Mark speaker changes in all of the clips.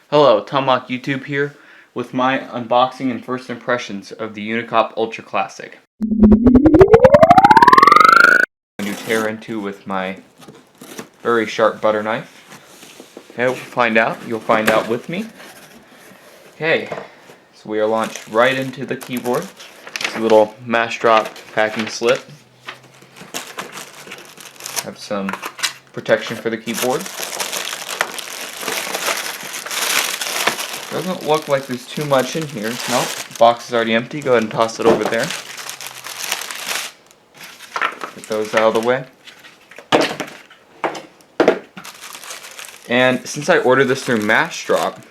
Speaker 1: Hello, Tomahawk YouTube here with my unboxing and first impressions of the Unicomp Ultra Classic. I'm going to tear into with my very sharp butter knife. Okay, you'll find out with me. Okay, so we are launched right into the keyboard. It's a little mash drop packing slip. Have some protection for the keyboard. Doesn't look like there's too much in here. No, box is already empty. Go ahead and toss it over there. Get those out of the way. And since I ordered this through Mashdrop,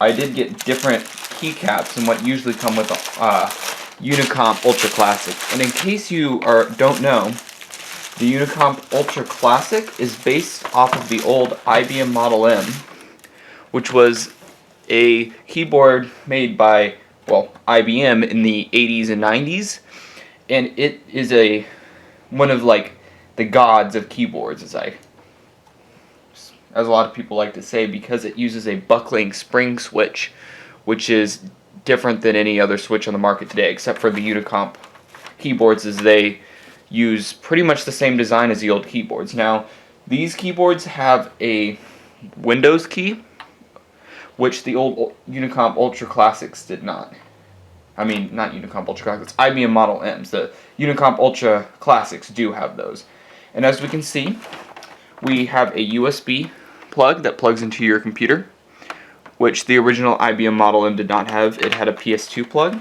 Speaker 1: I did get different keycaps than what usually come with Unicomp Ultra Classic. And in case you don't know, the Unicomp Ultra Classic is based off of the old IBM Model M, which was a keyboard made by, IBM in the 80s and 90s, and it is one of the gods of keyboards, as a lot of people like to say, because it uses a buckling spring switch, which is different than any other switch on the market today, except for the Unicomp keyboards, as they use pretty much the same design as the old keyboards. Now, these keyboards have a Windows key, which the old Unicomp Ultra Classics did not. I mean, not Unicomp Ultra Classics, IBM Model M's. The Unicomp Ultra Classics do have those. And as we can see, we have a USB plug that plugs into your computer, which the original IBM Model M did not have. It had a PS2 plug.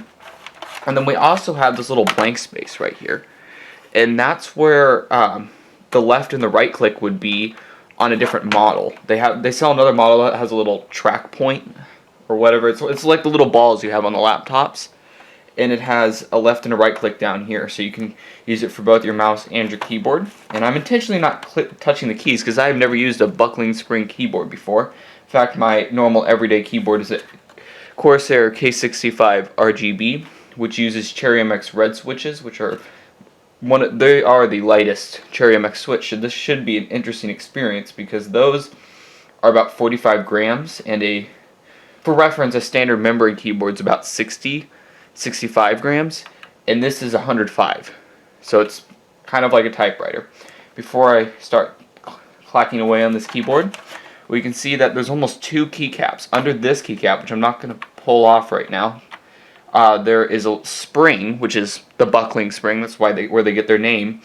Speaker 1: And then we also have this little blank space right here. And that's where the left and the right click would be on a different model. They sell another model that has a little track point or whatever. It's like the little balls you have on the laptops, and it has a left and a right click down here, so you can use it for both your mouse and your keyboard. And I'm intentionally not touching the keys because I have never used a buckling spring keyboard before. In fact, my normal everyday keyboard is a Corsair K65 RGB, which uses Cherry MX red switches, which are they are the lightest Cherry MX switch. So this should be an interesting experience because those are about 45 grams, and for reference, a standard memory keyboard is about 65 grams, and this is 105. So it's kind of like a typewriter. Before I start clacking away on this keyboard, we can see that there's almost two keycaps. Under this keycap, which I'm not going to pull off right now, there is a spring, which is the buckling spring. That's where they get their name.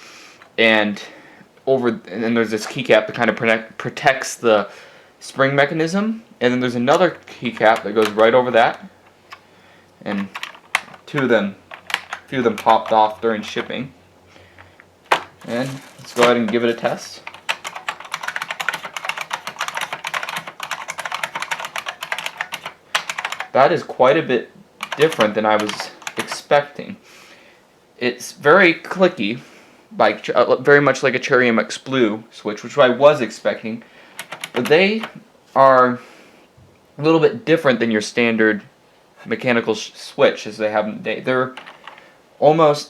Speaker 1: And then there's this keycap that kind of protects the spring mechanism. And then there's another keycap that goes right over that. And a few of them popped off during shipping. And let's go ahead and give it a test. That is quite a bit different than I was expecting. It's very clicky, very much like a Cherry MX Blue switch, which I was expecting, but they are a little bit different than your standard mechanical switch as they have today. They're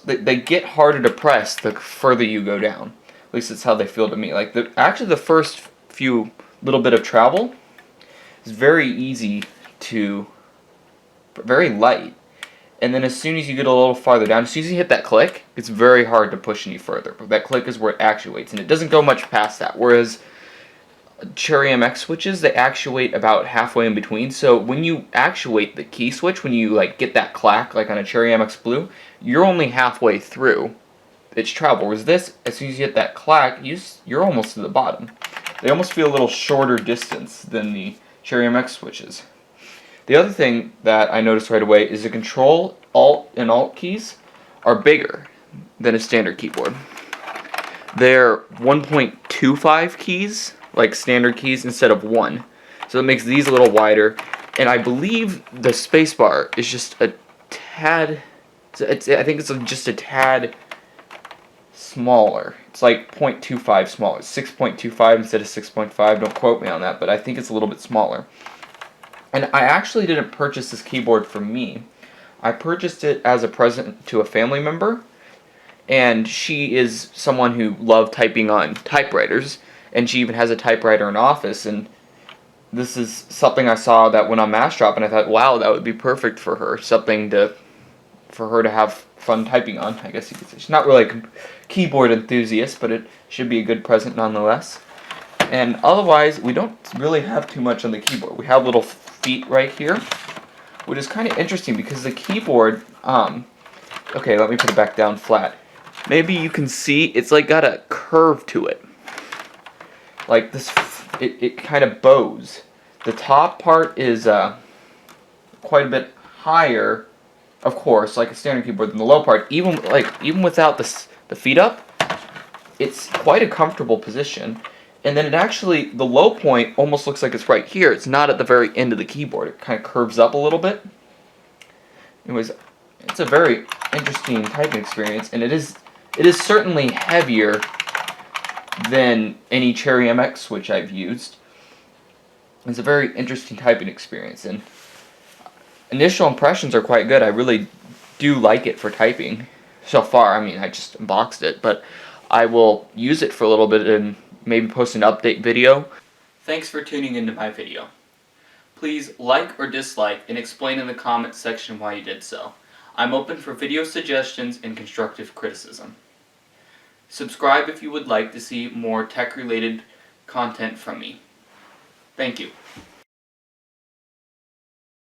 Speaker 1: they get harder to press the further you go down. At least that's how they feel to me. Actually the first few little bit of travel is very easy to, very light, and then as soon as you get a little farther down, as soon as you hit that click, it's very hard to push any further. But that click is where it actuates, and it doesn't go much past that. Whereas Cherry MX switches, they actuate about halfway in between. So when you actuate the key switch, when you get that clack like on a Cherry MX Blue, you're only halfway through its travel. Whereas this, as soon as you hit that clack, you're almost to the bottom. They almost feel a little shorter distance than the Cherry MX switches. The other thing that I noticed right away is the Control, Alt, and Alt keys are bigger than a standard keyboard. They're 1.25 keys, like standard keys, instead of 1. So it makes these a little wider, and I believe the spacebar is just a tad, I think it's just a tad smaller. It's like 0.25 smaller, 6.25 instead of 6.5. Don't quote me on that, but I think it's a little bit smaller. And I actually didn't purchase this keyboard for me. I purchased it as a present to a family member, and she is someone who loved typing on typewriters, and she even has a typewriter in office, and this is something I saw that went on Massdrop, and I thought, wow, that would be perfect for her. Something for her to have fun typing on, I guess you could say. She's not really a keyboard enthusiast, but it should be a good present nonetheless. And otherwise, we don't really have too much on the keyboard. We have little feet right here, which is kind of interesting because the keyboard, okay, let me put it back down flat. Maybe you can see it's like got a curve to it. Like this, it kind of bows. The top part is quite a bit higher, of course, like a standard keyboard, than the low part. Even without the feet up, it's quite a comfortable position. And then the low point almost looks like it's right here. It's not at the very end of the keyboard. It kind of curves up a little bit. It's a very interesting typing experience, and it is certainly heavier than any Cherry MX switch I've used. It's a very interesting typing experience, and initial impressions are quite good. I really do like it for typing so far. I mean, I just unboxed it, but I will use it for a little bit and maybe post an update video. Thanks for tuning into my video. Please like or dislike and explain in the comments section why you did so. I'm open for video suggestions and constructive criticism. Subscribe if you would like to see more tech-related content from me. Thank you.